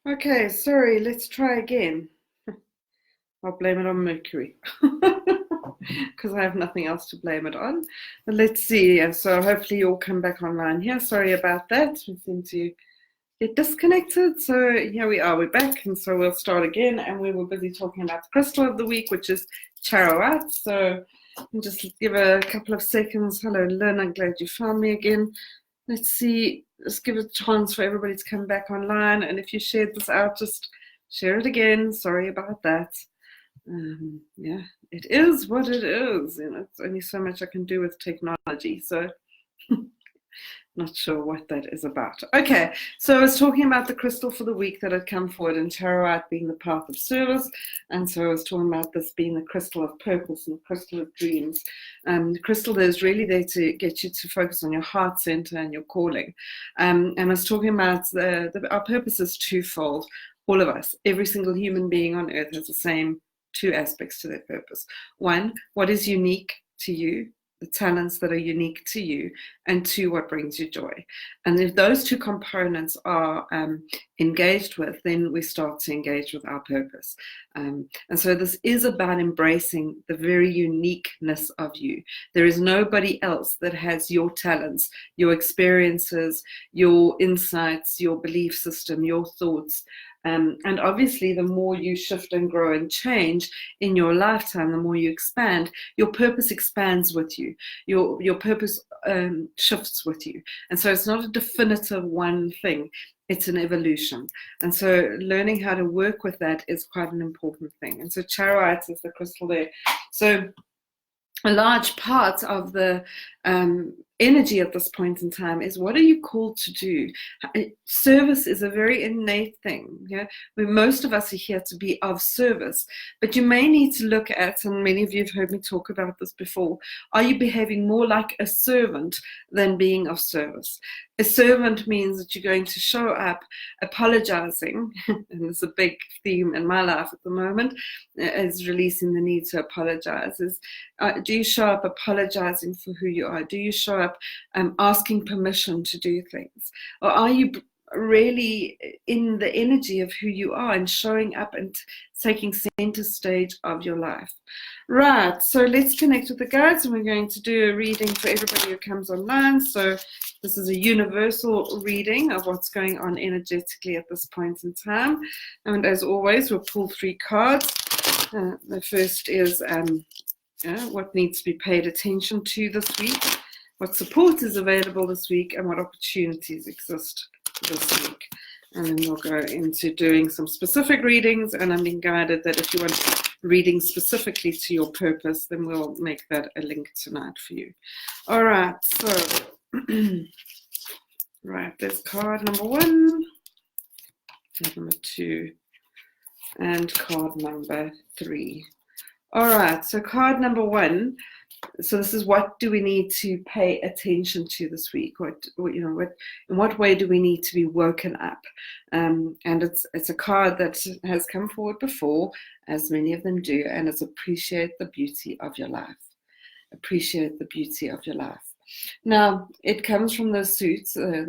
Okay, sorry, let's try again. I'll blame it on Mercury because I have nothing else to blame it on. But let's see. So hopefully you'll come back online here. Sorry about that. We seem to get disconnected. So here we are. We're back. And so we'll start again. And we were busy talking about the crystal of the week, which is charoite. So I'll just give a couple of seconds. Hello, Lynn. I'm glad you found me again. Let's see. Just give it a chance for everybody to come back online. And if you shared this out, just share it again. Sorry about that. Yeah, it is what it is. It's only so much I can do with technology. So not sure what that is about. Okay, so I was talking about the crystal for the week that had come forward, and charoite being the path of service. And so I was talking about this being the crystal of purpose and the crystal of dreams. The crystal that is really there to get you to focus on your heart center and your calling. And I was talking about our purpose is twofold. All of us, every single human being on earth has the same two aspects to their purpose. One, what is unique to you, the talents that are unique to you, and two, what brings you joy. And if those two components are engaged with, then we start to engage with our purpose. And so this is about embracing the very uniqueness of you. There is nobody else that has your talents, your experiences, your insights, your belief system, your thoughts. And obviously, the more you shift and grow and change in your lifetime, the more you expand, your purpose expands with you. Your purpose shifts with you. And so it's not a definitive one thing. It's an evolution. And so learning how to work with that is quite an important thing. And so charoite is the crystal there. So a large part of the energy at this point in time is, what are you called to do? Service is a very innate thing. Yeah, most of us are here to be of service, but you may need to look at, and many of you have heard me talk about this before, are you behaving more like a servant than being of service? A servant means that you're going to show up apologizing, and it's a big theme in my life at the moment, is releasing the need to apologize. Do you show up apologizing for who you are? Do you show up asking permission to do things? Or are you really in the energy of who you are and showing up and taking center stage of your life? Right, so let's connect with the guides, and we're going to do a reading for everybody who comes online. So this is a universal reading of what's going on energetically at this point in time. And as always, we'll pull 3 cards. The first is what needs to be paid attention to this week, what support is available this week, and what opportunities exist this week. And then we'll go into doing some specific readings, and I'm being guided that if you want reading specifically to your purpose, then we'll make that a link tonight for you. All right, so right, there's card number 1, card number 2, and card number 3. All right, so card number 1. So this is, what do we need to pay attention to this week? In what way do we need to be woken up? And it's a card that has come forward before, as many of them do, and it's appreciate the beauty of your life. Appreciate the beauty of your life. Now, it comes from the suit from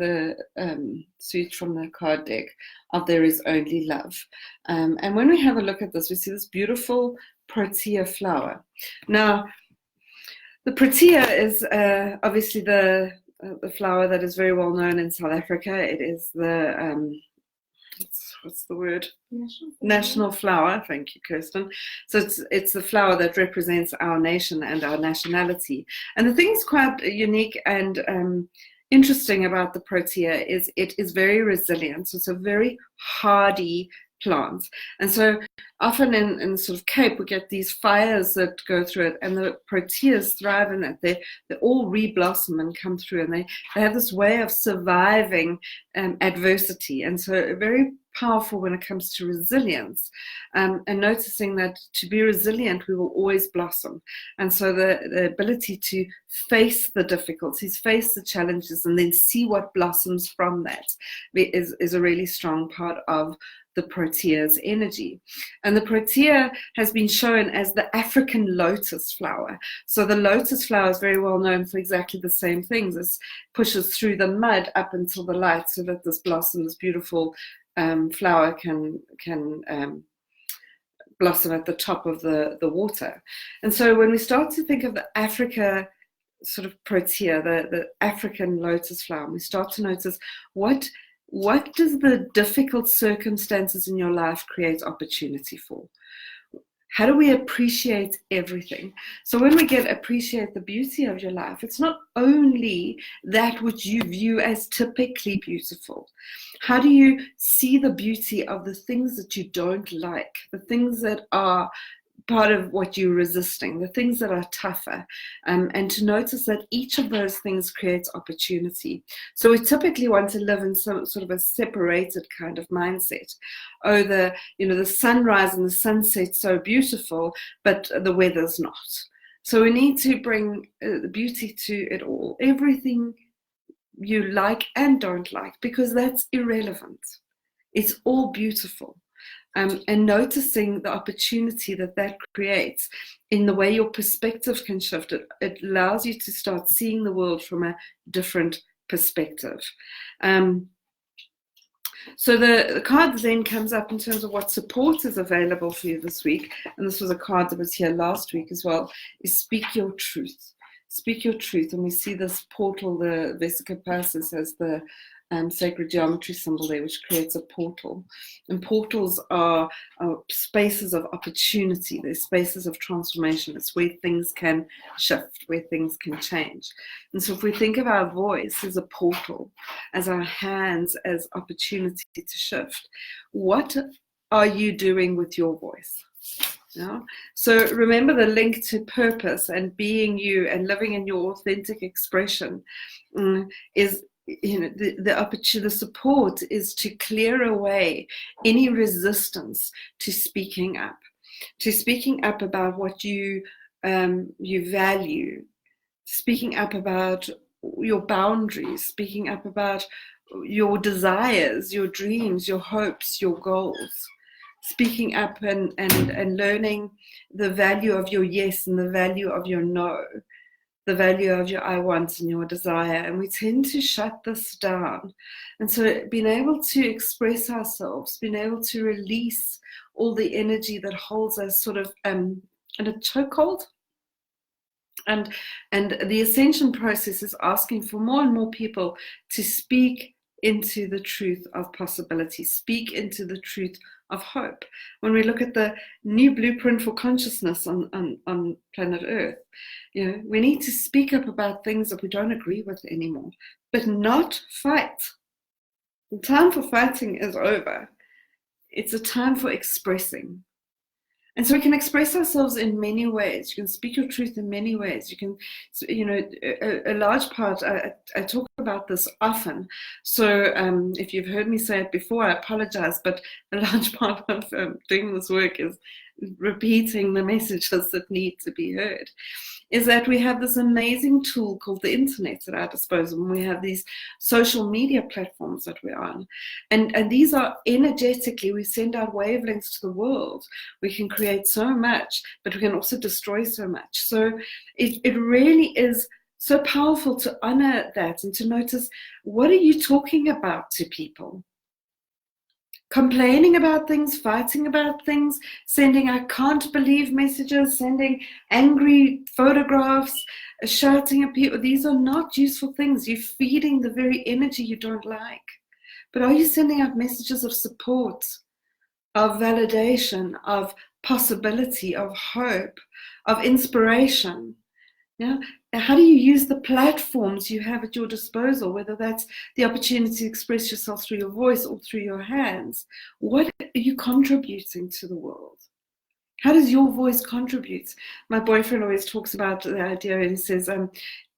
the card deck of There Is Only Love. And when we have a look at this, we see this beautiful protea flower. Now, the protea is obviously the flower that is very well known in South Africa. It is the what's the word? National flower. Thank you, Kirsten. So it's the flower that represents our nation and our nationality. And the thing is quite unique and interesting about the protea is it is very resilient. So it's a very hardy plant. And so often in sort of Cape, we get these fires that go through it, and the proteas thrive in that. They all reblossom and come through, and they have this way of surviving adversity. And so very powerful when it comes to resilience, and noticing that to be resilient, we will always blossom. And so the ability to face the difficulties, face the challenges, and then see what blossoms from that is a really strong part of the protea's energy. And the protea has been shown as the African lotus flower. So the lotus flower is very well known for exactly the same things. It pushes through the mud up until the light so that this blossom, this beautiful flower can blossom at the top of the water. And so when we start to think of the Africa sort of protea, the African lotus flower, we start to notice what does the difficult circumstances in your life create opportunity for? How do we appreciate everything? So when we appreciate the beauty of your life, it's not only that which you view as typically beautiful. How do you see the beauty of the things that you don't like, the things that are part of what you're resisting, the things that are tougher, and to notice that each of those things creates opportunity. So we typically want to live in some sort of a separated kind of mindset. Oh, the sunrise and the sunset so beautiful, but the weather's not. So we need to bring the beauty to it all, everything you like and don't like, because that's irrelevant. It's all beautiful. And noticing the opportunity that creates in the way your perspective can shift. It allows you to start seeing the world from a different perspective. So the card then comes up in terms of what support is available for you this week. And this was a card that was here last week as well, is speak your truth. Speak your truth. And we see this portal, the Vesica Persis, as the sacred geometry symbol there, which creates a portal. And portals are spaces of opportunity. They're spaces of transformation. It's where things can shift, where things can change. And so if we think of our voice as a portal, as our hands as opportunity to shift, what are you doing with your voice? Yeah. So remember the link to purpose and being you and living in your authentic expression is, the support is to clear away any resistance to speaking up about what you value, speaking up about your boundaries, speaking up about your desires, your dreams, your hopes, your goals, speaking up and learning the value of your yes and the value of your no, the value of your I want and your desire. And we tend to shut this down. And so being able to express ourselves, being able to release all the energy that holds us sort of in a chokehold. And the ascension process is asking for more and more people to speak into the truth of possibility, speak into the truth of hope. When we look at the new blueprint for consciousness on planet Earth, we need to speak up about things that we don't agree with anymore, but not fight. The time for fighting is over. It's a time for expressing. And so we can express ourselves in many ways. You can speak your truth in many ways. You can, a large part, I talk about this often. So if you've heard me say it before, I apologize, but a large part of doing this work is repeating the messages that need to be heard. Is that we have this amazing tool called the internet at our disposal, and we have these social media platforms that we're on. And these are energetically, we send out wavelengths to the world. We can create so much, but we can also destroy so much. So it really is so powerful to honor that and to notice, what are you talking about to people? Complaining about things, fighting about things, sending I can't believe messages, sending angry photographs, shouting at people. These are not useful things. You're feeding the very energy you don't like. But are you sending out messages of support, of validation, of possibility, of hope, of inspiration? Yeah. How do you use the platforms you have at your disposal, whether that's the opportunity to express yourself through your voice or through your hands? What are you contributing to the world? How does your voice contribute? My boyfriend always talks about the idea, and he says,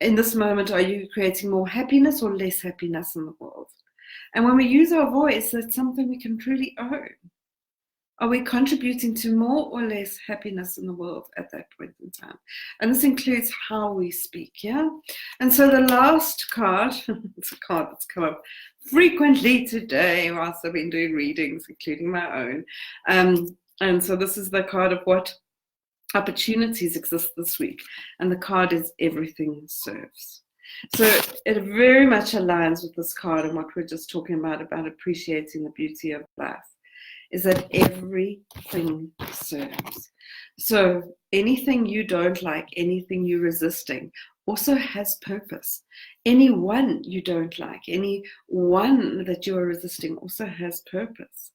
in this moment, are you creating more happiness or less happiness in the world? And when we use our voice, that's something we can truly own. Are we contributing to more or less happiness in the world at that point in time? And this includes how we speak, yeah? And so the last card, it's a card that's come up frequently today whilst I've been doing readings, including my own. And so this is the card of what opportunities exist this week. And the card is everything serves. So it very much aligns with this card and what we're just talking about appreciating the beauty of life, is that everything serves. So anything you don't like, anything you're resisting, also has purpose. Any one you don't like, any one that you are resisting also has purpose.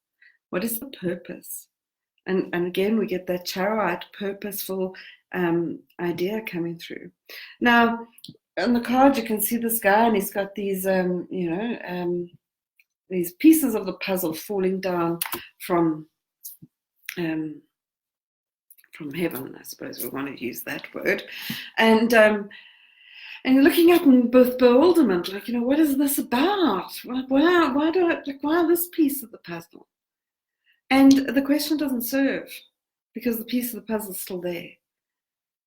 What is the purpose? And again, we get that Charoite purposeful idea coming through. Now, on the card, you can see this guy, and he's got these, these pieces of the puzzle falling down from heaven, I suppose we want to use that word, and looking at them with bewilderment, like, what is this about? Why this piece of the puzzle? And the question doesn't serve, because the piece of the puzzle is still there.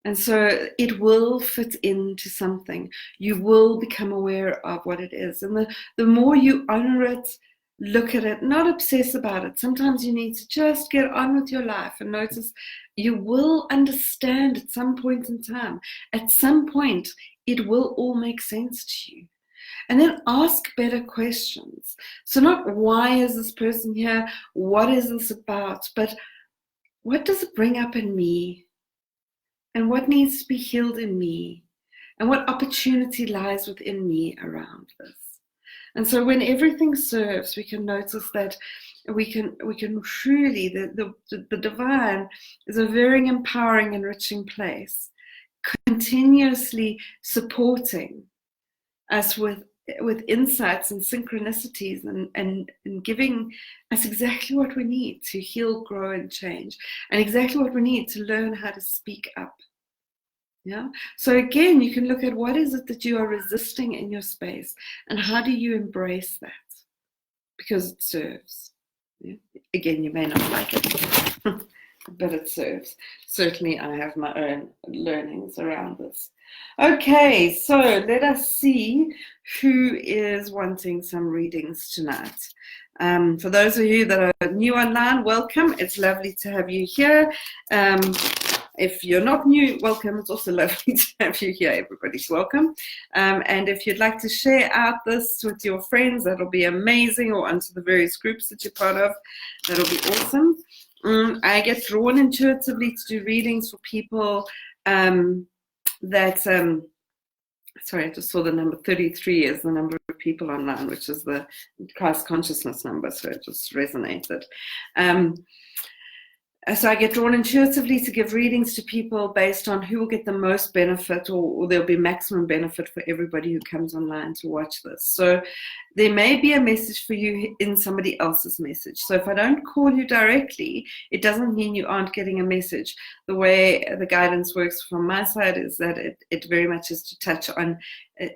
And so it will fit into something. You will become aware of what it is. And the more you honor it, look at it, not obsess about it. Sometimes you need to just get on with your life and notice you will understand at some point in time. At some point, it will all make sense to you. And then ask better questions. So not why is this person here? What is this about? But what does it bring up in me? And what needs to be healed in me? And what opportunity lies within me around this? And so when everything serves, we can notice that we can truly, the divine is a very empowering, enriching place, continuously supporting us with insights and synchronicities and giving us exactly what we need to heal, grow, and change, and exactly what we need to learn how to speak up. Yeah. So again, you can look at what is it that you are resisting in your space, and how do you embrace that? Because it serves. Yeah? Again, you may not like it, but it serves. Certainly, I have my own learnings around this. Okay, so let us see who is wanting some readings tonight. For those of you that are new online, welcome. It's lovely to have you here. If you're not new, welcome. It's also lovely to have you here. Everybody's welcome. And if you'd like to share out this with your friends, that'll be amazing, or onto the various groups that you're part of, that'll be awesome. I get drawn intuitively to do readings for people sorry, I just saw the number 33 is the number of people online, which is the Christ consciousness number, so it just resonated. So I get drawn intuitively to give readings to people based on who will get the most benefit, or there'll be maximum benefit for everybody who comes online to watch this. So there may be a message for you in somebody else's message. So if I don't call you directly, it doesn't mean you aren't getting a message. The way the guidance works from my side is that it very much is to touch on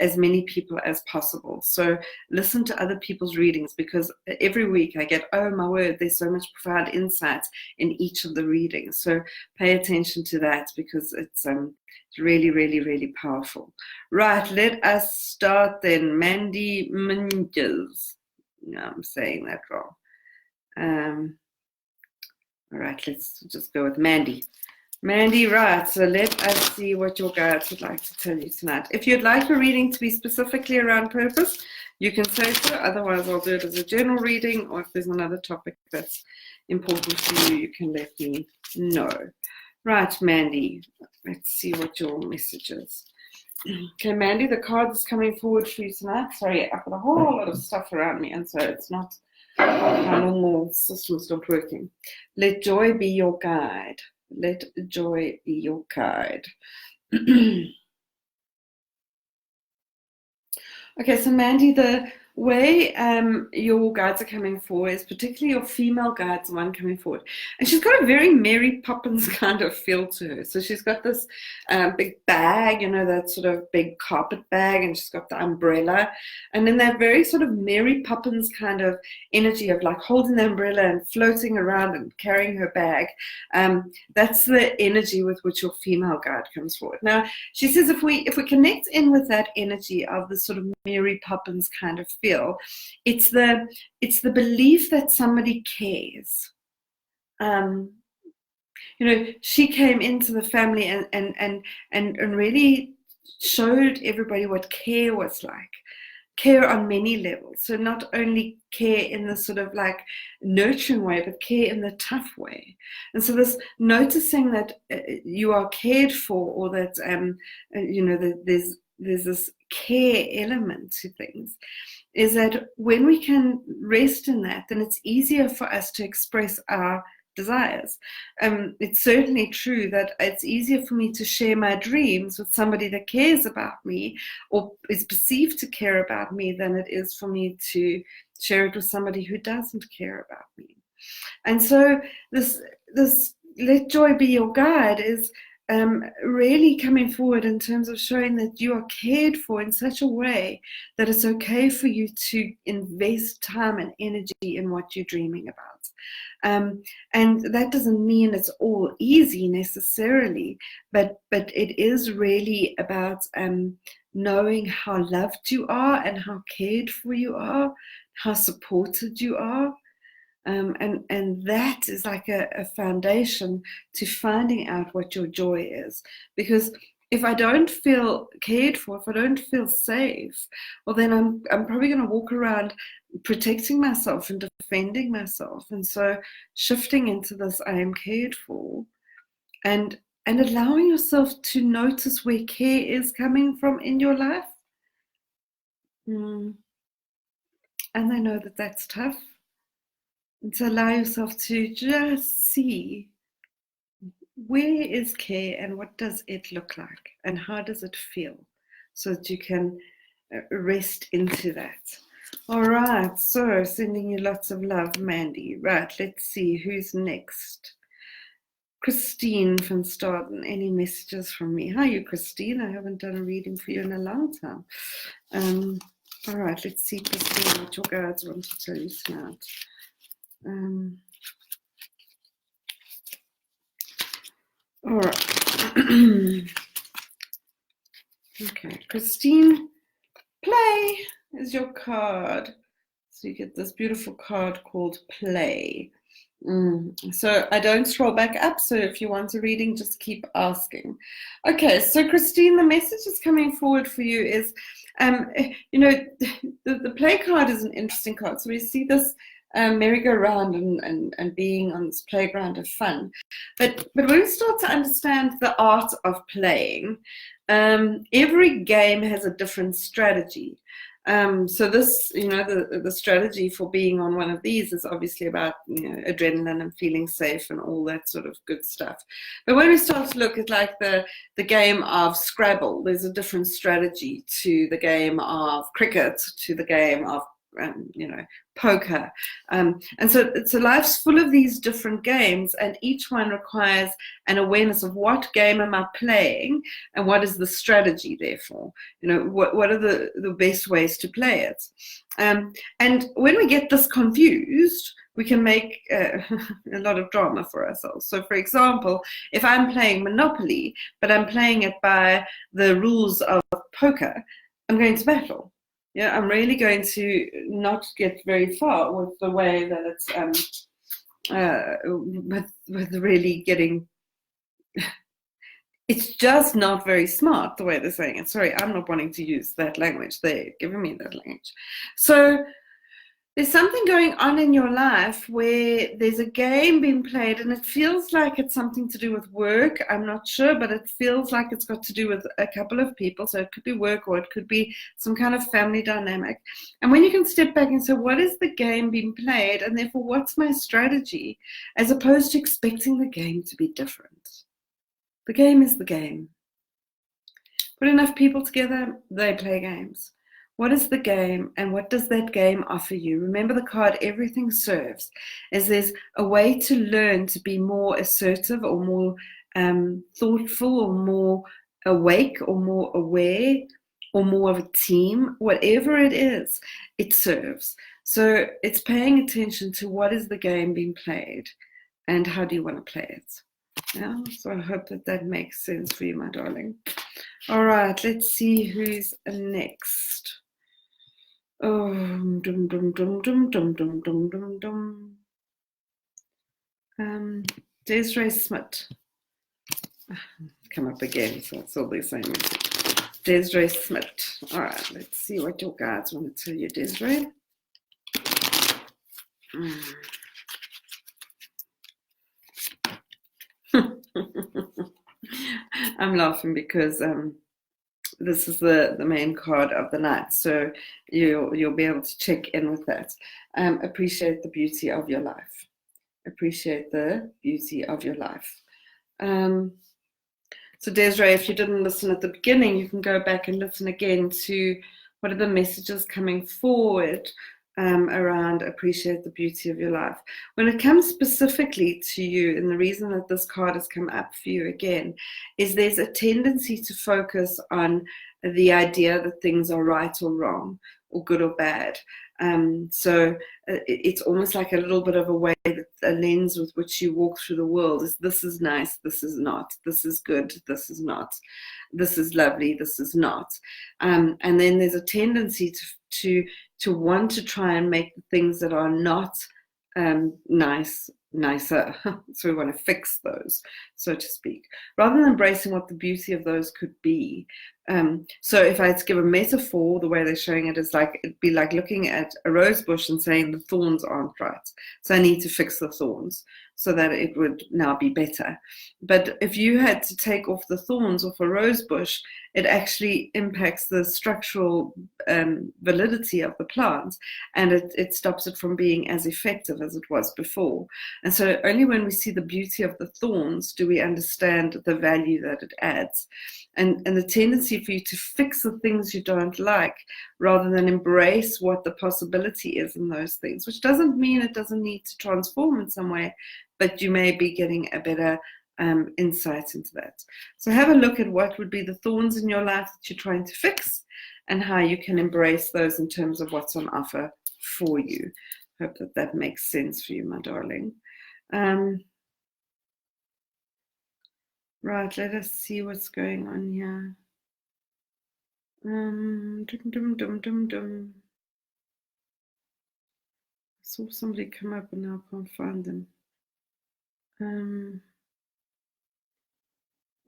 as many people as possible. So listen to other people's readings, because every week I get, oh my word, there's so much profound insight in each of the readings. So pay attention to that, because it's really, really, really powerful. Right, let us start then. Mandy Minges. No, I'm saying that wrong. All right, let's just go with Mandy. Mandy, right, so let us see what your guides would like to tell you tonight. If you'd like your reading to be specifically around purpose, you can say so. Otherwise, I'll do it as a general reading, or if there's another topic that's important to you, you can let me know. Right, Mandy, let's see what your message is. Okay, Mandy, the card is coming forward for you tonight. Sorry, I've got a whole lot of stuff around me, and so it's not, my normal system's not working. Let joy be your guide. Let joy be your guide. Okay, so Mandy, the way your guides are coming forward is particularly your female guides, the one coming forward. And she's got a very Mary Poppins kind of feel to her. So she's got this big bag, that sort of big carpet bag, and she's got the umbrella. And then that very sort of Mary Poppins kind of energy of like holding the umbrella and floating around and carrying her bag. That's the energy with which your female guide comes forward. Now, she says if we connect in with that energy of the sort of Mary Poppins kind of feel, it's the belief that somebody cares. She came into the family and really showed everybody what care was like. Care on many levels. So not only care in the sort of like nurturing way, but care in the tough way. And so this noticing that you are cared for, or that that there's this care element to things, is that when we can rest in that, then it's easier for us to express our desires. It's certainly true that it's easier for me to share my dreams with somebody that cares about me or is perceived to care about me than it is for me to share it with somebody who doesn't care about me. And so this let joy be your guide is really coming forward in terms of showing that you are cared for in such a way that it's okay for you to invest time and energy in what you're dreaming about. And that doesn't mean it's all easy necessarily, but it is really about knowing how loved you are and how cared for you are, how supported you are. And that is like a foundation to finding out what your joy is. Because if I don't feel cared for, if I don't feel safe, well, then I'm probably going to walk around protecting myself and defending myself. And so shifting into this, I am cared for, and allowing yourself to notice where care is coming from in your life. And I know that that's tough. And to allow yourself to just see where is care and what does it look like and how does it feel, so that you can rest into that. All right, so sending you lots of love, Mandy. Right, let's see who's next. Christine van Staden, any messages from me? Hi, you, Christine. I haven't done a reading for you in a long time. All right, let's see, Christine, what your guides want to tell you tonight. All right. Okay, Christine, play is your card. So you get this beautiful card called Play. So I don't scroll back up, so if you want a reading, just keep asking. Okay, so Christine, the message that's coming forward for you is, the play card is an interesting card. So we see this merry-go-round and being on this playground of fun. But when we start to understand the art of playing, every game has a different strategy. So this, the strategy for being on one of these is obviously about, adrenaline and feeling safe and all that sort of good stuff. But when we start to look at like the game of Scrabble, there's a different strategy to the game of cricket, to the game of poker. And so life's full of these different games, and each one requires an awareness of what game am I playing and what is the strategy therefore. What are the best ways to play it. And when we get this confused, we can make a lot of drama for ourselves. So for example, if I'm playing Monopoly, but I'm playing it by the rules of poker, I'm going to battle. Yeah, I'm really going to not get very far with the way that it's with really getting. It's just not very smart the way they're saying it. Sorry, I'm not wanting to use that language. They're giving me that language. So there's something going on in your life where there's a game being played and it feels like it's something to do with work. I'm not sure, but it feels like it's got to do with a couple of people. So it could be work or it could be some kind of family dynamic. And when you can step back and say, what is the game being played? And therefore, what's my strategy? As opposed to expecting the game to be different. The game is the game. Put enough people together, they play games. What is the game and what does that game offer you? Remember the card, everything serves, as there's a way to learn to be more assertive or more thoughtful or more awake or more aware or more of a team. Whatever it is, it serves. So it's paying attention to what is the game being played and how do you want to play it. Yeah, so I hope that makes sense for you, my darling. All right, let's see who's next. Oh, dum dum dum dum dum dum dum dum dum. Desiree Smith. Come up again, so it's all the same. Desiree Smith. All right, let's see what your guides want to tell you, Desiree. I'm laughing because this is the main card of the night, so you'll be able to check in with that. Appreciate the beauty of your life. Appreciate the beauty of your life. So Desiree, if you didn't listen at the beginning, you can go back and listen again to what are the messages coming forward around appreciate the beauty of your life. When it comes specifically to you, and the reason that this card has come up for you again, is there's a tendency to focus on the idea that things are right or wrong, or good or bad. So it's almost like a little bit of a way, that a lens with which you walk through the world is this is nice, this is not, this is good, this is not, this is lovely, this is not. And then there's a tendency to want to try and make the things that are not nicer. So we want to fix those, so to speak, rather than embracing what the beauty of those could be. So if I had to give a metaphor, the way they're showing it is like, it'd be like looking at a rose bush and saying the thorns aren't right. So I need to fix the thorns so that it would now be better. But if you had to take off the thorns off a rose bush, it actually impacts the structural validity of the plant, and it stops it from being as effective as it was before. And so only when we see the beauty of the thorns do we understand the value that it adds. And the tendency for you to fix the things you don't like rather than embrace what the possibility is in those things, which doesn't mean it doesn't need to transform in some way, but you may be getting a better insight into that. So have a look at what would be the thorns in your life that you're trying to fix and how you can embrace those in terms of what's on offer for you. Hope that that makes sense for you, my darling. Right, let us see what's going on here. I saw somebody come up and now I can't find them.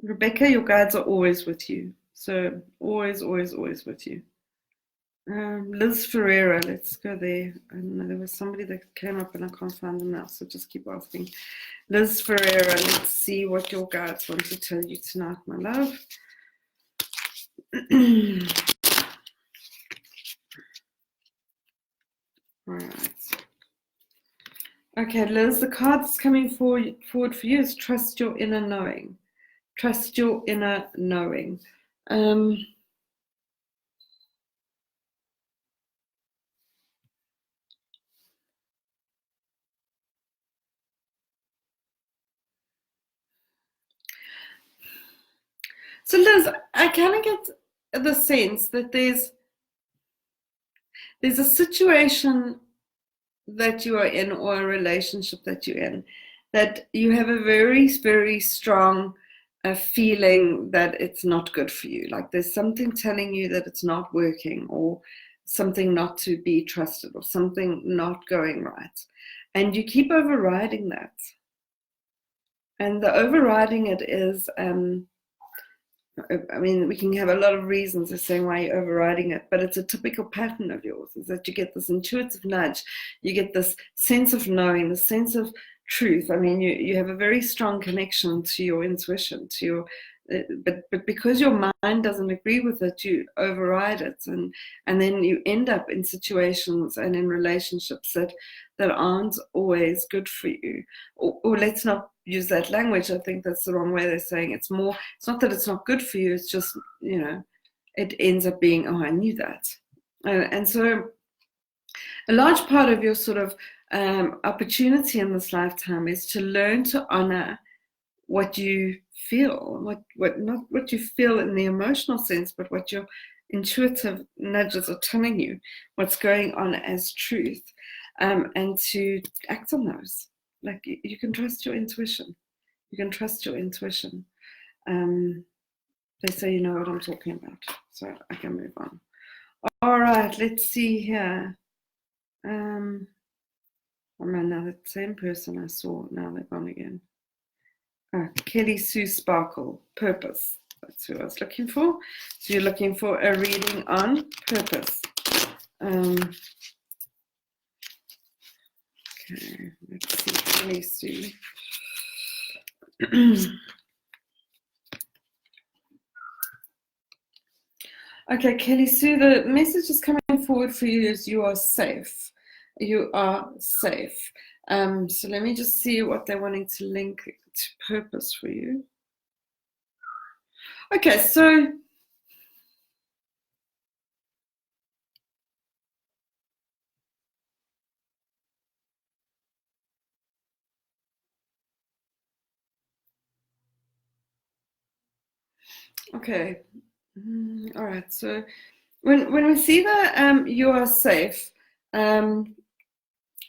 Rebecca, your guides are always with you. So always, always, always with you. Liz Ferreira, let's go there. I don't know, there was somebody that came up and I can't find them now, so just keep asking. Liz Ferreira, let's see what your guides want to tell you tonight, my love. All right. Okay, Liz, the card that's coming forward for you is trust your inner knowing. Trust your inner knowing. So Liz, I kind of get the sense that there's a situation that you are in, or a relationship that you're in, that you have a very, very strong feeling that it's not good for you. Like there's something telling you that it's not working, or something not to be trusted, or something not going right. And you keep overriding that. And the overriding it is, I mean, we can have a lot of reasons as saying why you're overriding it, but it's a typical pattern of yours, is that you get this intuitive nudge, you get this sense of knowing, the sense of truth. I mean, you have a very strong connection to your intuition, to your, but because your mind doesn't agree with it, you override it, and then you end up in situations and in relationships that aren't always good for you. Or let's not use that language. I think that's the wrong way they're saying. It's not that it's not good for you, it's just, it ends up being, oh, I knew that. And so a large part of your sort of opportunity in this lifetime is to learn to honor what you feel, what not what you feel in the emotional sense, but what your intuitive nudges are telling you, what's going on as truth, and to act on those. Like you can trust your intuition. You can trust your intuition. They say you know what I'm talking about, so I can move on. All right, let's see here. Oh man, now the same person I saw, now they're gone again. Kelly Sue Sparkle, purpose. That's who I was looking for. So you're looking for a reading on purpose. Okay, let's see. Let me see. Okay, Kelly Sue, the message is coming forward for you is you are safe. You are safe. So let me just see what they're wanting to link to purpose for you. Okay, so okay. All right. So when we see that you are safe,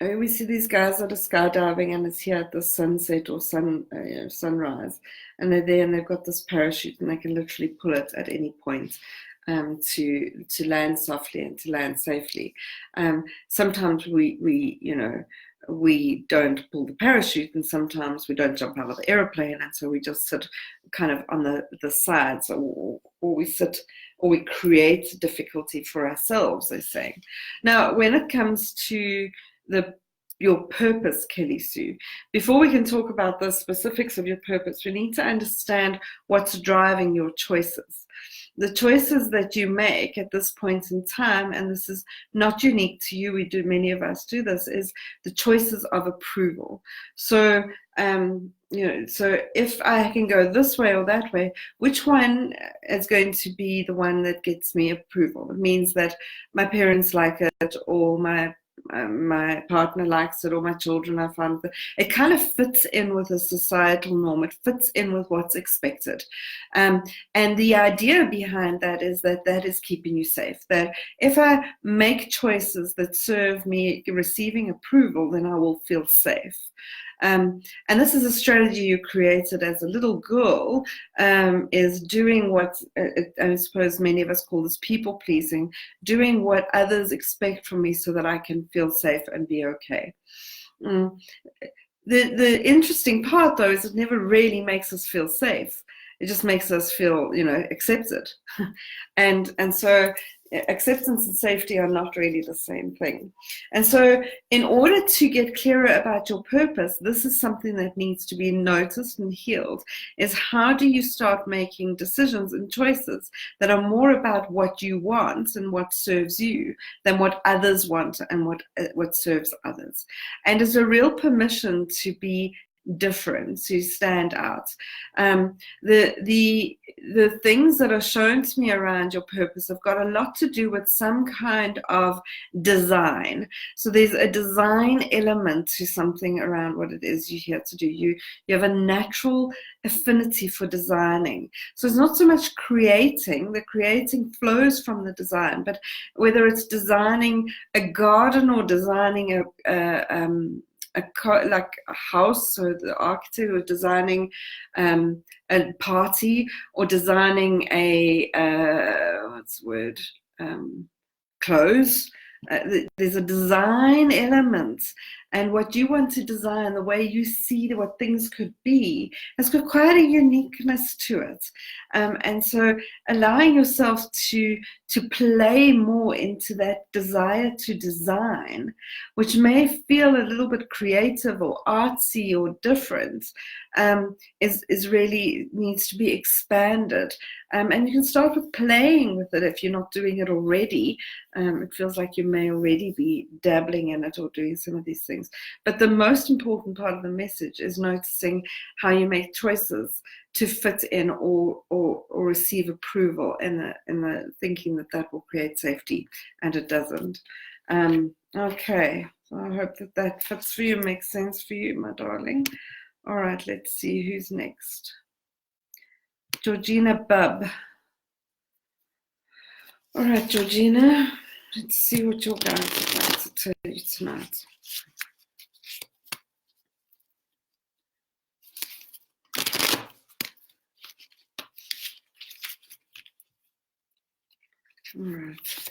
we see these guys that are skydiving and it's here at the sunset or sunrise, and they're there and they've got this parachute and they can literally pull it at any point to land softly and to land safely. Sometimes we don't pull the parachute, and sometimes we don't jump out of the aeroplane, and so we just sit kind of on the sides, or we sit, or we create difficulty for ourselves, they're saying. Now, when it comes to your purpose, Kelly Sue, before we can talk about the specifics of your purpose, we need to understand what's driving your choices. The choices that you make at this point in time, and this is not unique to you, many of us do this, is the choices of approval. So, so if I can go this way or that way, which one is going to be the one that gets me approval? It means that my parents like it, or my partner likes it, or my children, I find that it kind of fits in with a societal norm. It fits in with what's expected. And the idea behind that is that is keeping you safe. That if I make choices that serve me receiving approval, then I will feel safe. And this is a strategy you created as a little girl, is doing what I suppose many of us call this people pleasing, doing what others expect from me so that I can feel safe and be okay. The interesting part, though, is it never really makes us feel safe. It just makes us feel, accepted. and so acceptance and safety are not really the same thing. And so in order to get clearer about your purpose, this is something that needs to be noticed and healed, is how do you start making decisions and choices that are more about what you want and what serves you than what others want and what serves others. And it's a real permission to be different, to stand out. The things that are shown to me around your purpose have got a lot to do with some kind of design. So there's a design element to something around what it is you're here to do. You have a natural affinity for designing. So it's not so much creating. The creating flows from the design, but whether it's designing a garden or designing like a house, so the architect, or designing a party, or designing a clothes. There's a design element, and what you want to design, the way you see what things could be, has got quite a uniqueness to it. And so allowing yourself to play more into that desire to design, which may feel a little bit creative or artsy or different, is really needs to be expanded. And you can start with playing with it if you're not doing it already. It feels like you may already be dabbling in it or doing some of these things. But the most important part of the message is noticing how you make choices to fit in or receive approval in the thinking that will create safety, and it doesn't. Okay, so I hope that fits for you, makes sense for you, my darling. All right, let's see who's next. Georgina Bub. All right, Georgina, let's see what your guides would like to tell you tonight. All right.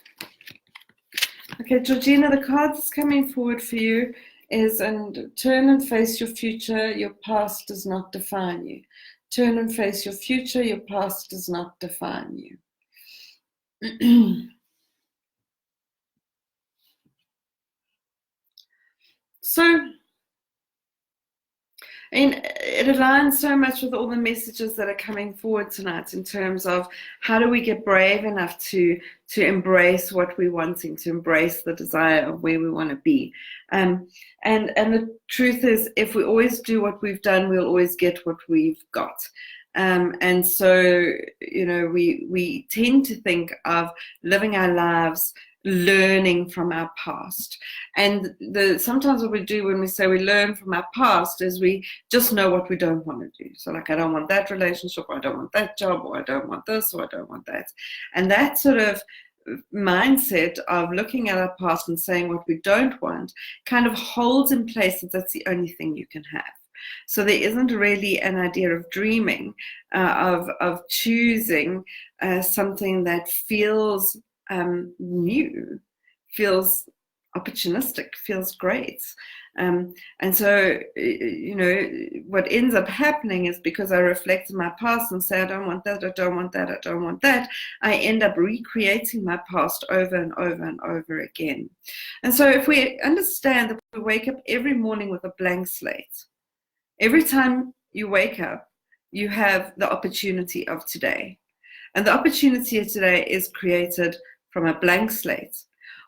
Okay, Georgina, the card that's coming forward for you is, and turn and face your future. Your past does not define you. Turn and face your future. Your past does not define you. So, and it aligns so much with all the messages that are coming forward tonight in terms of how do we get brave enough to embrace what we're wanting, to embrace the desire of where we want to be. And the truth is, if we always do what we've done, we'll always get what we've got. And so, we tend to think of living our lives learning from our past. And sometimes what we do when we say we learn from our past is we just know what we don't want to do. So like, I don't want that relationship, or I don't want that job, or I don't want this, or I don't want that. And that sort of mindset of looking at our past and saying what we don't want kind of holds in place that that's the only thing you can have. So there isn't really an idea of dreaming, of choosing something that feels new, feels opportunistic, feels great. And so, what ends up happening is, because I reflect on my past and say, I don't want that, I don't want that, I don't want that, I end up recreating my past over and over and over again. And so if we understand that we wake up every morning with a blank slate, every time you wake up, you have the opportunity of today. And the opportunity of today is created from a blank slate.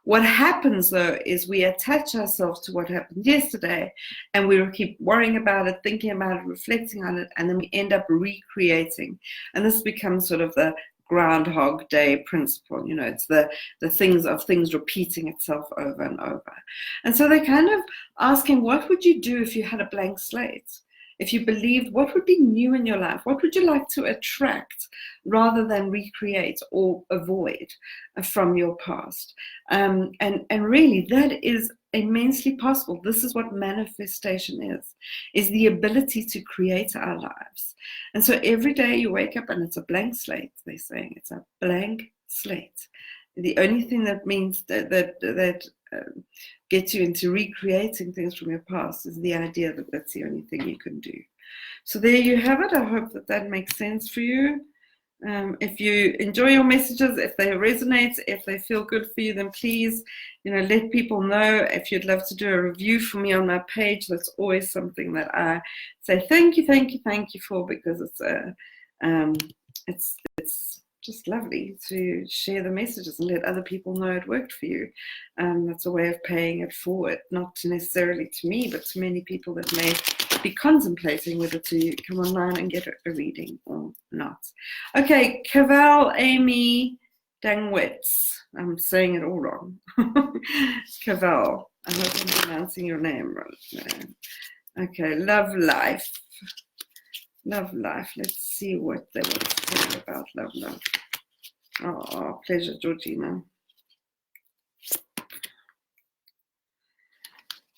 What happens, though, is we attach ourselves to what happened yesterday, and we keep worrying about it, thinking about it, reflecting on it, and then we end up recreating. And this becomes sort of the Groundhog Day principle. It's the things repeating itself over and over. And so they're kind of asking, what would you do if you had a blank slate? If you believed, what would be new in your life? What would you like to attract rather than recreate or avoid from your past? And really, that is immensely possible. This is what manifestation is the ability to create our lives. And so every day you wake up and it's a blank slate. They're saying it's a blank slate. The only thing that means that gets you into recreating things from your past is the idea that that's the only thing you can do. So there you have it. I hope that makes sense for you. If you enjoy your messages, if they resonate, if they feel good for you, then please, let people know. If you'd love to do a review for me on my page, that's always something that I say thank you for, because it's just lovely to share the messages and let other people know it worked for you. That's a way of paying it forward, not necessarily to me, but to many people that may be contemplating whether to come online and get a reading or not. Okay, Cavell Amy Dangwitz. I'm saying it all wrong. Cavell. I hope I'm pronouncing your name right. Okay, love life. Love life. Let's see what they want to say about love life. Oh, pleasure, Georgina.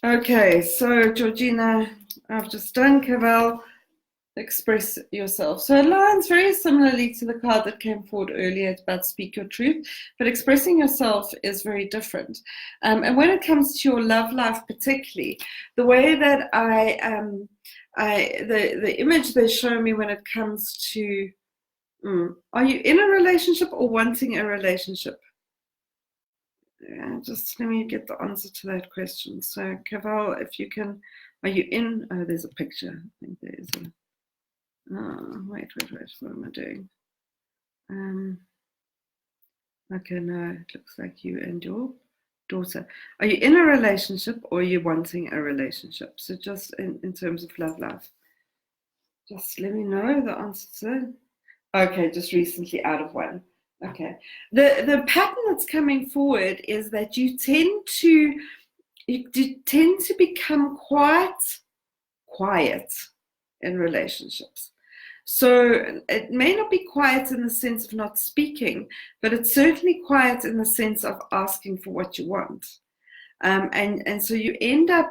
Okay, so Georgina, I've just done Cavell. Express yourself. So it aligns very similarly to the card that came forward earlier about speak your truth, but expressing yourself is very different. And when it comes to your love life particularly, the way that the image they show me when it comes to, are you in a relationship or wanting a relationship? Yeah, just let me get the answer to that question. So Cavell, if you can, are you in, oh, there's a picture. I think there's a, wait, what am I doing? Okay, no, it looks like you and your daughter. Are you in a relationship or are you wanting a relationship? So just in terms of love life. Just let me know the answer to that. Okay, just recently out of one. Okay. The pattern that's coming forward is that you tend to become quite quiet in relationships. So it may not be quiet in the sense of not speaking, but it's certainly quiet in the sense of asking for what you want. And so you end up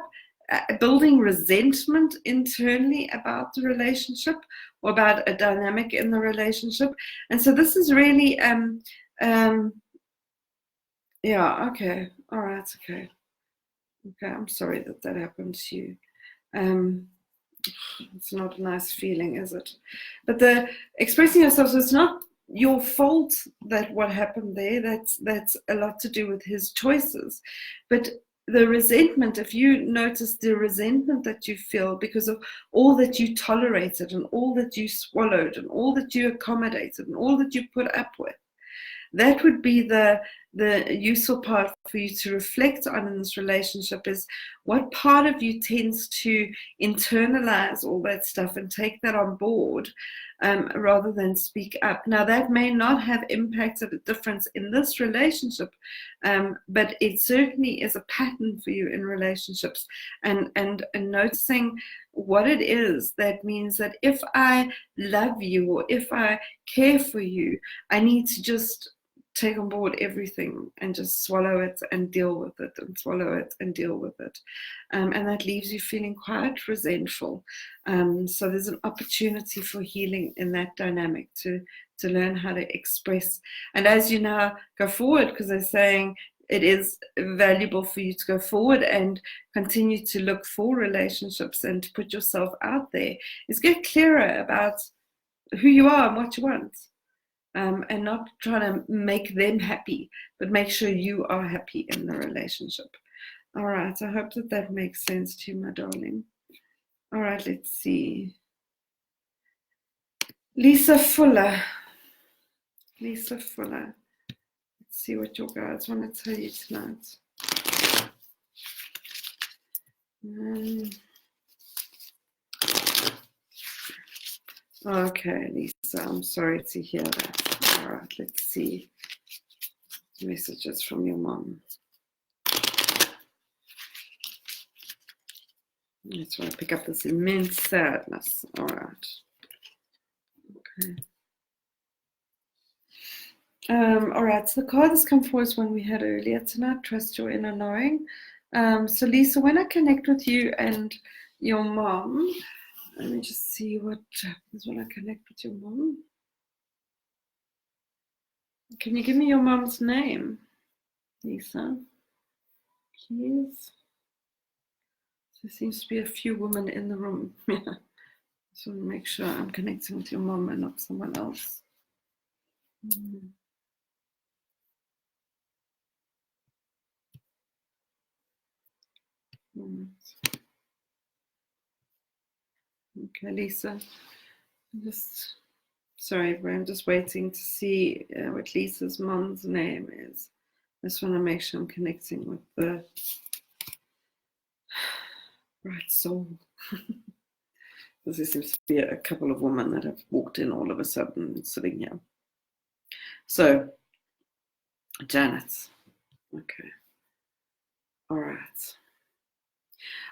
building resentment internally about the relationship or about a dynamic in the relationship. And so this is really, yeah, okay, all right, okay. Okay, I'm sorry that happened to you. It's not a nice feeling, is it? But the expressing yourself, so it's not your fault that what happened there. That's a lot to do with his choices. But the resentment, if you notice the resentment that you feel because of all that you tolerated and all that you swallowed and all that you accommodated and all that you put up with, that would be the useful part for you to reflect on in this relationship, is what part of you tends to internalize all that stuff and take that on board, rather than speak up. Now, that may not have impacted a difference in this relationship, but it certainly is a pattern for you in relationships, and noticing what it is that means that if I love you or if I care for you, I need to just take on board everything and just swallow it and deal with it and swallow it and deal with it. And that leaves you feeling quite resentful. So there's an opportunity for healing in that dynamic to learn how to express. And as you now go forward, because they're saying it is valuable for you to go forward and continue to look for relationships and to put yourself out there, is get clearer about who you are and what you want. And not trying to make them happy, but make sure you are happy in the relationship. All right, I hope that that makes sense to you, my darling. All right, let's see. Lisa Fuller. Lisa Fuller. Let's see what your guides want to tell you tonight. Okay, Lisa, I'm sorry to hear that. All right, let's see. Messages from your mom. That's why I pick up this immense sadness. All right. Okay. All right, so the card that's come forward is one we had earlier tonight, Trust Your Inner Knowing. So Lisa, when I connect with you and your mom, let me just see what happens when I connect with your mom. Can you give me your mom's name, Lisa? Please. There seems to be a few women in the room. Yeah. Just want to make sure I'm connecting with your mom and not someone else. Okay, Lisa. Sorry, but I'm just waiting to see what Lisa's mom's name is. I just want to make sure I'm connecting with the right soul. Because there seems to be a couple of women that have walked in all of a sudden sitting here. So, Janet. Okay. All right.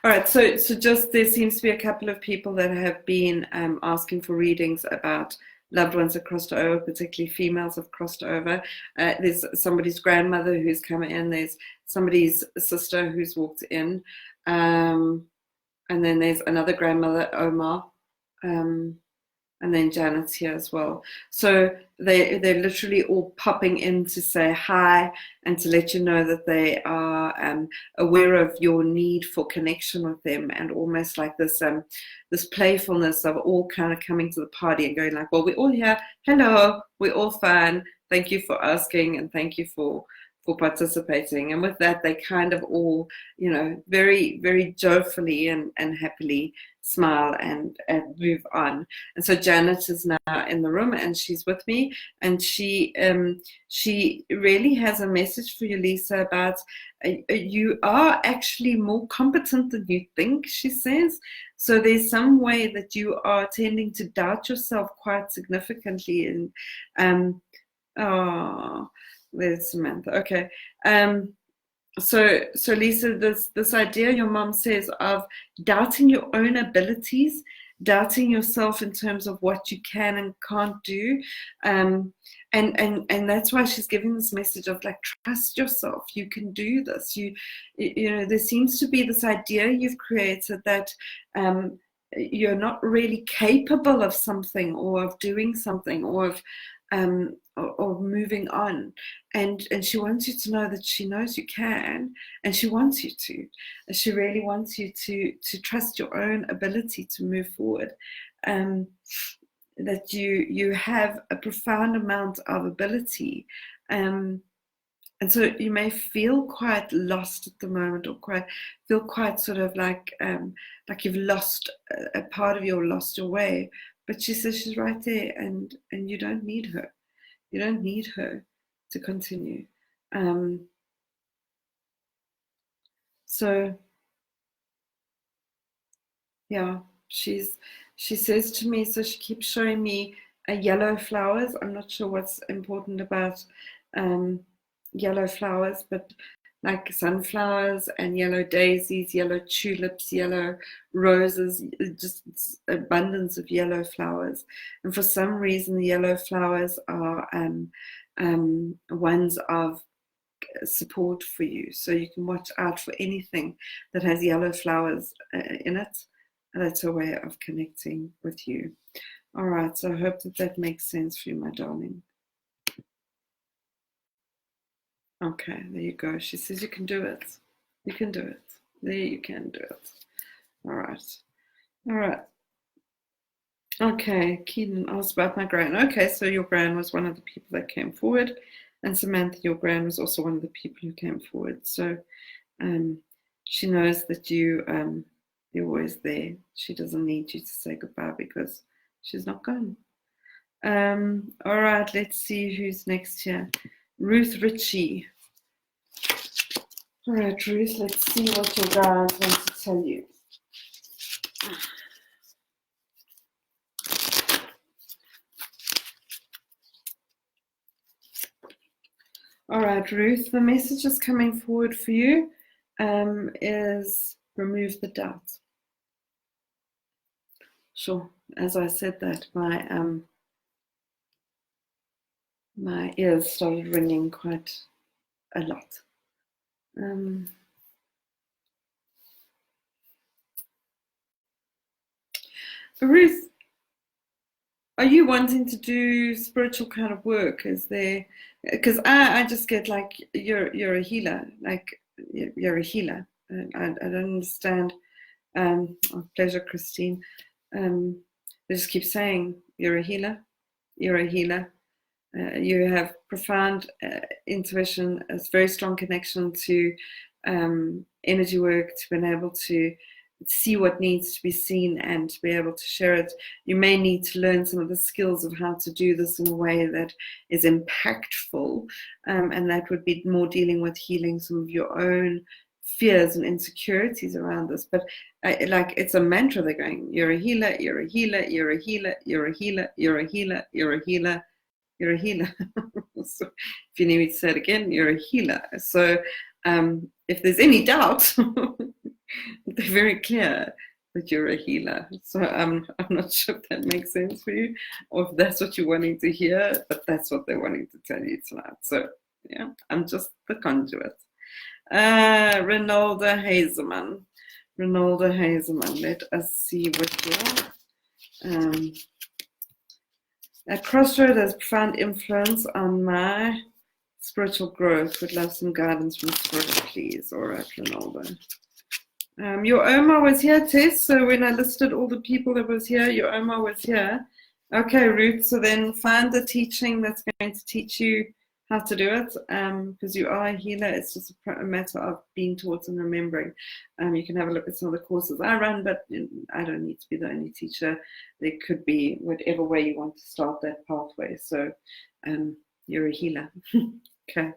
All right, so just there seems to be a couple of people that have been asking for readings about loved ones that crossed over, particularly females have crossed over. There's somebody's grandmother who's come in, there's somebody's sister who's walked in, and then there's another grandmother, Omar, and then Janet's here as well. So they're literally all popping in to say hi and to let you know that they are aware of your need for connection with them, and almost like this this playfulness of all kind of coming to the party and going like, well, we're all here. Hello, we're all fine. Thank you for asking and thank you for participating. And with that, they kind of all, you know, very, very joyfully and happily smile and move on. And so Janet is now in the room and she's with me, and she really has a message for you, Lisa, about you are actually more competent than you think, she says. So there's some way that you are tending to doubt yourself quite significantly. And there's Samantha. Okay. So Lisa, this idea your mom says of doubting your own abilities, doubting yourself in terms of what you can and can't do, and that's why she's giving this message of like, trust yourself, you can do this. You know, there seems to be this idea you've created that you're not really capable of something or of doing something or of or moving on, and she wants you to know that she knows you can, and she wants you to. She really wants you to trust your own ability to move forward. That you have a profound amount of ability, and so you may feel quite lost at the moment, or feel quite sort of like you've lost a part of you, or lost your way. But she says she's right there, and you don't need her. You don't need her to continue. So yeah, she says to me, so she keeps showing me yellow flowers. I'm not sure what's important about yellow flowers, but like sunflowers and yellow daisies, yellow tulips, yellow roses, just abundance of yellow flowers. And for some reason, the yellow flowers are ones of support for you. So you can watch out for anything that has yellow flowers in it. And that's a way of connecting with you. All right, so I hope that makes sense for you, my darling. Okay, there you go. She says you can do it. You can do it. There you can do it. All right. All right. Okay, Keenan asked about my gran. Okay, so your gran was one of the people that came forward, and Samantha, your gran, was also one of the people who came forward. So she knows that you're always there. She doesn't need you to say goodbye because she's not gone. All right, let's see who's next here. Ruth Ritchie. All right, Ruth, let's see what your guides want to tell you. All right, Ruth, the message is coming forward for you is remove the doubt. Sure, as I said that, my ears started ringing quite a lot. Ruth, are you wanting to do spiritual kind of work? Is there, because I just get like you're a healer, like you're a healer. I don't understand. Oh, pleasure, Christine. They just keep saying you're a healer. You're a healer. You have profound intuition, a very strong connection to energy work, to being able to see what needs to be seen and to be able to share it. You may need to learn some of the skills of how to do this in a way that is impactful, and that would be more dealing with healing some of your own fears and insecurities around this. But like it's a mantra, they're going, you're a healer, you're a healer, you're a healer, you're a healer, you're a healer, you're a healer, you're a healer. So if you need me to say it again, you're a healer. So if there's any doubt, they're very clear that you're a healer. So I'm not sure if that makes sense for you, or if that's what you're wanting to hear, but that's what they're wanting to tell you tonight. So yeah, I'm just the conduit. Renalda Hazelman. Renalda Hazelman. Let us see what you're. At Crossroad has profound influence on my spiritual growth. Would love some guidance from Spirit, please. All right, Renalda. Your Oma was here, Tess. So when I listed all the people that was here, your Oma was here. Okay, Ruth. So then find the teaching that's going to teach you how to do it, because you are a healer. It's just a matter of being taught and remembering. You can have a look at some of the courses I run, but I don't need to be the only teacher. There could be whatever way you want to start that pathway. So you're a healer. Okay.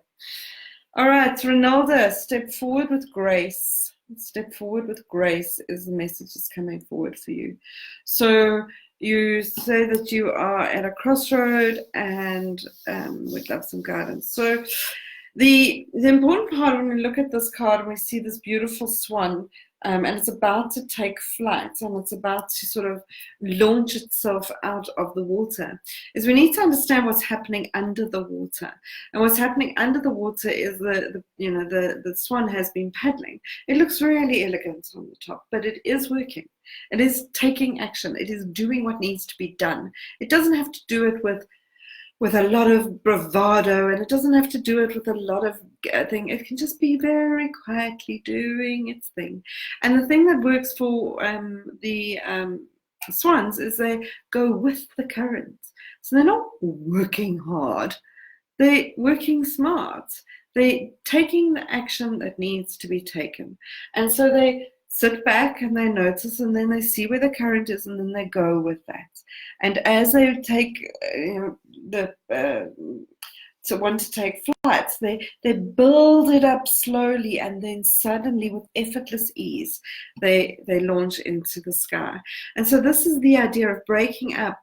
All right, Renalda, step forward with grace. Step forward with grace is the message that's coming forward for you. So you say that you are at a crossroad and would love some guidance. So the important part when we look at this card and we see this beautiful swan, and it's about to take flight and it's about to sort of launch itself out of the water, is we need to understand what's happening under the water. And what's happening under the water is the swan has been paddling. It looks really elegant on the top, but it is working. It is taking action. It is doing what needs to be done. It doesn't have to do it with with a lot of bravado, and it doesn't have to do it with a lot of thing. It can just be very quietly doing its thing. And the thing that works for the swans is they go with the current. So they're not working hard, they're working smart. They're taking the action that needs to be taken. And so they sit back and they notice, and then they see where the current is, and then they go with that. And as they take to want to take flights, they build it up slowly, and then suddenly, with effortless ease, they launch into the sky. And so this is the idea of breaking up.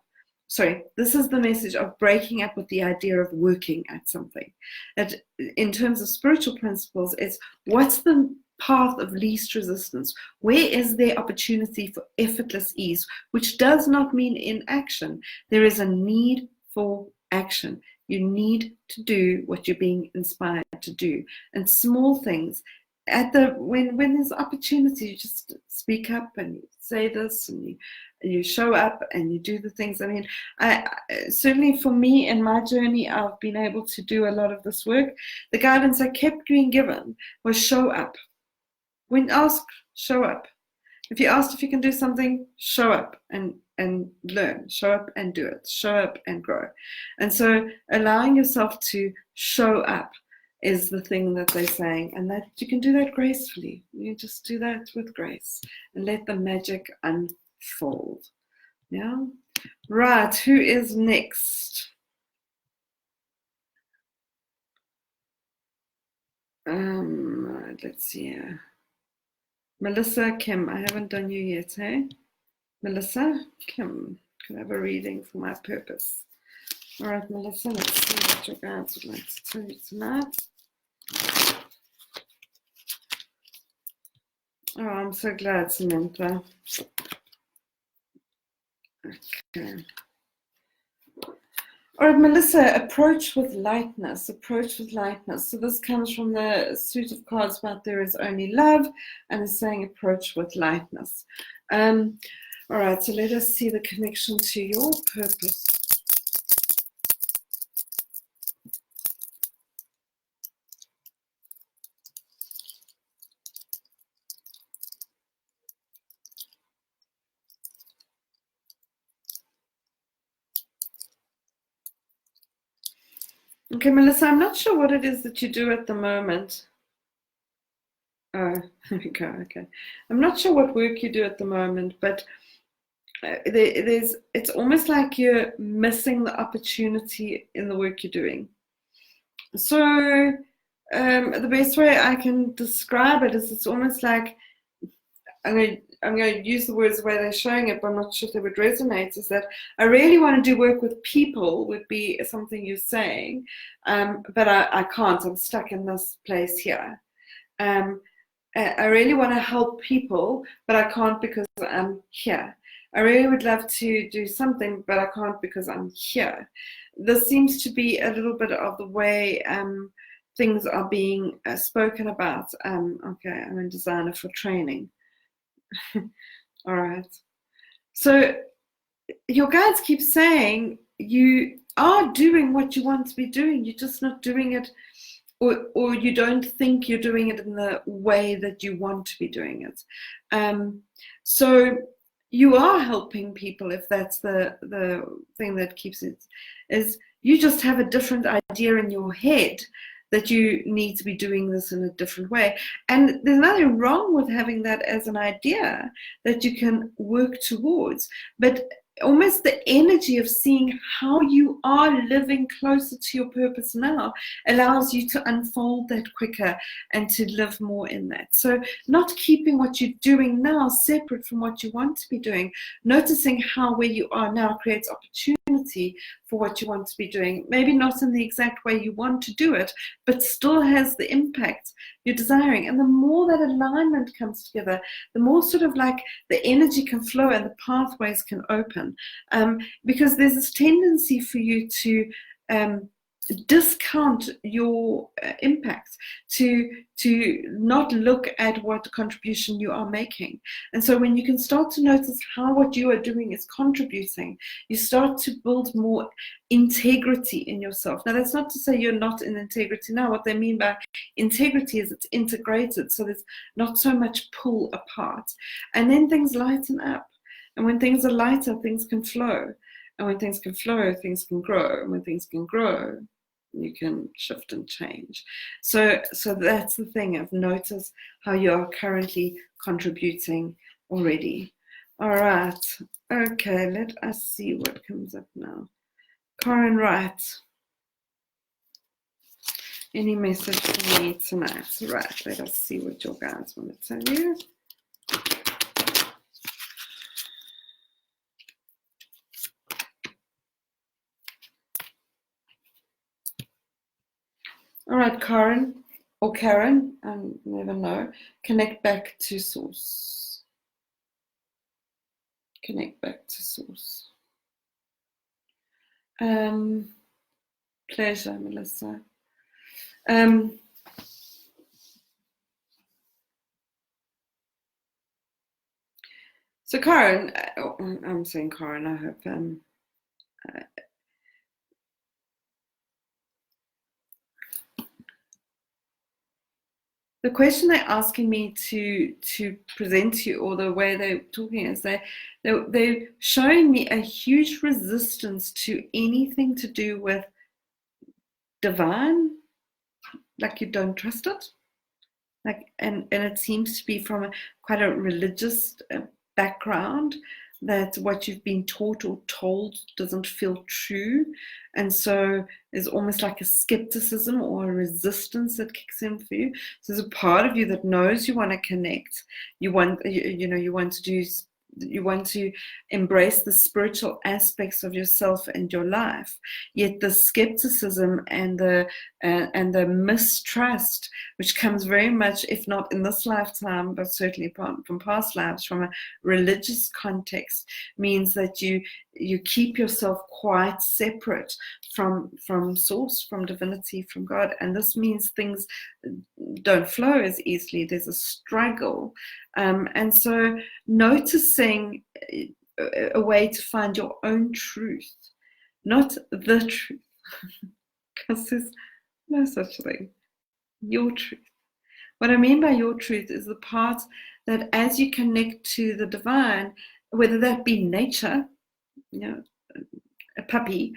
Sorry, this is the message of breaking up with the idea of working at something. That in terms of spiritual principles, it's what's the path of least resistance? Where is there opportunity for effortless ease, which does not mean inaction? There is a need for action. You need to do what you're being inspired to do. And small things, when there's opportunity, you just speak up and you say this, and you show up and you do the things. I mean, I certainly for me in my journey, I've been able to do a lot of this work. The guidance I kept being given was show up. When asked, show up. If you're asked if you can do something, show up and learn. Show up and do it. Show up and grow. And so allowing yourself to show up is the thing that they're saying, and that you can do that gracefully. You just do that with grace and let the magic unfold. Yeah? Right, who is next? Let's see here. Melissa, Kim, I haven't done you yet, eh? Melissa, Kim, could I have a reading for my purpose? All right, Melissa, let's see what your guides would like to tell you tonight. Oh, I'm so glad, Samantha. Okay. All right, Melissa, approach with lightness, approach with lightness. So this comes from the suit of cards about there is only love, and it's saying approach with lightness. All right, so let us see the connection to your purpose. Okay, Melissa, I'm not sure what it is that you do at the moment. Oh, there we go, okay. I'm not sure what work you do at the moment, but it's almost like you're missing the opportunity in the work you're doing. So the best way I can describe it is it's almost like, I'm going to use the words the way they're showing it, but I'm not sure if they would resonate, is that I really want to do work with people would be something you're saying, but I can't. I'm stuck in this place here. I really want to help people, but I can't because I'm here. I really would love to do something, but I can't because I'm here. This seems to be a little bit of the way things are being spoken about. Okay, I'm a designer for training. All right. So your guides keep saying you are doing what you want to be doing. You're just not doing it, or you don't think you're doing it in the way that you want to be doing it. So you are helping people, if that's the thing that keeps it, is you just have a different idea in your head that you need to be doing this in a different way. And there's nothing wrong with having that as an idea that you can work towards, but almost the energy of seeing how you are living closer to your purpose now allows you to unfold that quicker and to live more in that. So not keeping what you're doing now separate from what you want to be doing, noticing how where you are now creates opportunity for what you want to be doing, maybe not in the exact way you want to do it, but still has the impact you're desiring. And the more that alignment comes together, the more sort of like the energy can flow and the pathways can open. Because there's this tendency for you to discount your impact, to not look at what contribution you are making. And so when you can start to notice how what you are doing is contributing, you start to build more integrity in yourself. Now, that's not to say you're not in integrity now. What they mean by integrity is it's integrated, so there's not so much pull apart. And then things lighten up. And when things are lighter, things can flow. And when things can flow, things can grow. And when things can grow, you can shift and change. So that's the thing. I've noticed how you are currently contributing already. All right. Okay, let us see what comes up now. Karen Wright. Any message for me tonight? Right, let us see what your guys want to tell you. All right, Karen, or Karen, I never know. Connect back to source. Connect back to source. Pleasure, Melissa. So Karen, I'm saying Karen, I hope the question they're asking me to present to you, or the way they're talking, is they're showing me a huge resistance to anything to do with divine, like you don't trust it, like, and it seems to be from quite a religious background, that what you've been taught or told doesn't feel true. And so there's almost like a skepticism or a resistance that kicks in for you. So there's a part of you that knows you want to connect, you want to embrace the spiritual aspects of yourself and your life, yet the skepticism and the mistrust, which comes very much, if not in this lifetime, but certainly from past lives, from a religious context, means that you keep yourself quite separate from source, from divinity, from God. And this means things don't flow as easily. There's a struggle. And so noticing a way to find your own truth, not the truth, because there's no such thing. Your truth. What I mean by your truth is the part that as you connect to the divine, whether that be nature, a puppy,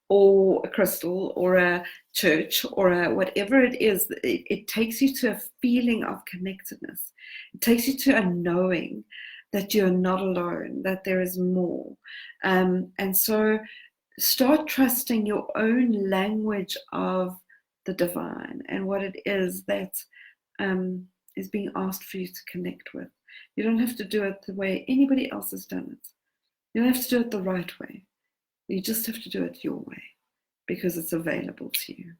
or a crystal, or a church, or whatever it is, it takes you to a feeling of connectedness. It takes you to a knowing that you're not alone, that there is more. And so start trusting your own language of the divine and what it is that is being asked for you to connect with. You don't have to do it the way anybody else has done it. You don't have to do it the right way. You just have to do it your way, because it's available to you.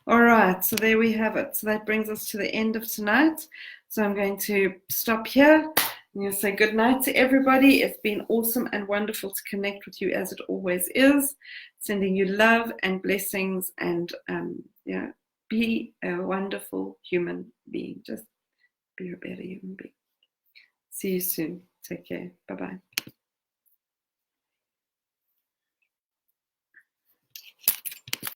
All right, so there we have it. So that brings us to the end of tonight. So I'm going to stop here. I'm going to say good night to everybody. It's been awesome and wonderful to connect with you, as it always is. Sending you love and blessings, and be a wonderful human being. Just be a better human being. See you soon. Take care. Bye-bye.